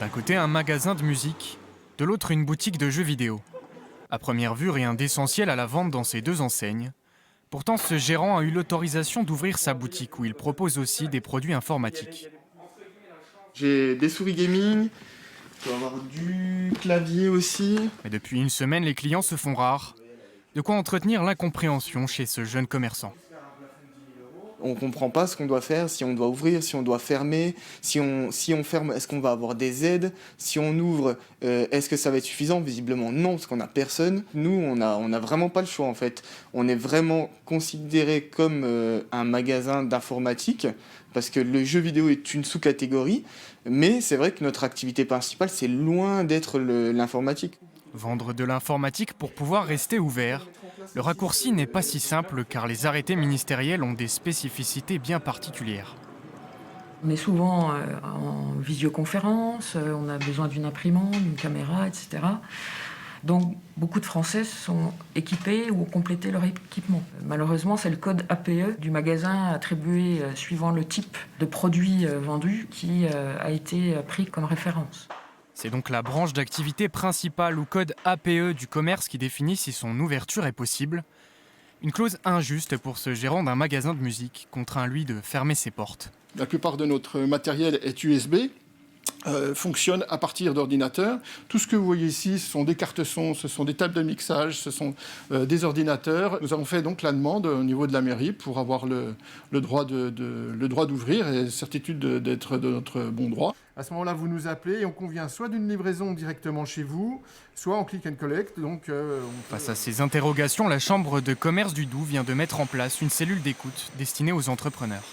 D'un côté, un magasin de musique, de l'autre, une boutique de jeux vidéo. À première vue, rien d'essentiel à la vente dans ces deux enseignes. Pourtant, ce gérant a eu l'autorisation d'ouvrir sa boutique où il propose aussi des produits informatiques. J'ai des souris gaming, je dois avoir du clavier aussi. Mais depuis une semaine, les clients se font rares. De quoi entretenir l'incompréhension chez ce jeune commerçant. On ne comprend pas ce qu'on doit faire, si on doit ouvrir, si on doit fermer, si on ferme, est-ce qu'on va avoir des aides, si on ouvre, est-ce que ça va être suffisant? Visiblement non, parce qu'on n'a personne. Nous, on a vraiment pas le choix en fait. On est vraiment considéré comme un magasin d'informatique, parce que le jeu vidéo est une sous-catégorie, mais c'est vrai que notre activité principale, c'est loin d'être l'informatique. Vendre de l'informatique pour pouvoir rester ouvert. Le raccourci n'est pas si simple car les arrêtés ministériels ont des spécificités bien particulières. On est souvent en visioconférence, on a besoin d'une imprimante, d'une caméra, etc. Donc beaucoup de Français sont équipés ou ont complété leur équipement. Malheureusement, c'est le code APE du magasin attribué suivant le type de produit vendu qui a été pris comme référence. C'est donc la branche d'activité principale ou code APE du commerce qui définit si son ouverture est possible. Une clause injuste pour ce gérant d'un magasin de musique, contraint lui de fermer ses portes. La plupart de notre matériel est USB, fonctionne à partir d'ordinateurs. Tout ce que vous voyez ici, ce sont des cartes son, ce sont des tables de mixage, ce sont des ordinateurs. Nous avons fait donc la demande au niveau de la mairie pour avoir le droit d'ouvrir et certitude d'être de notre bon droit. À ce moment-là, vous nous appelez et on convient soit d'une livraison directement chez vous, soit en click and collect. Face à ces interrogations, la Chambre de commerce du Doubs vient de mettre en place une cellule d'écoute destinée aux entrepreneurs.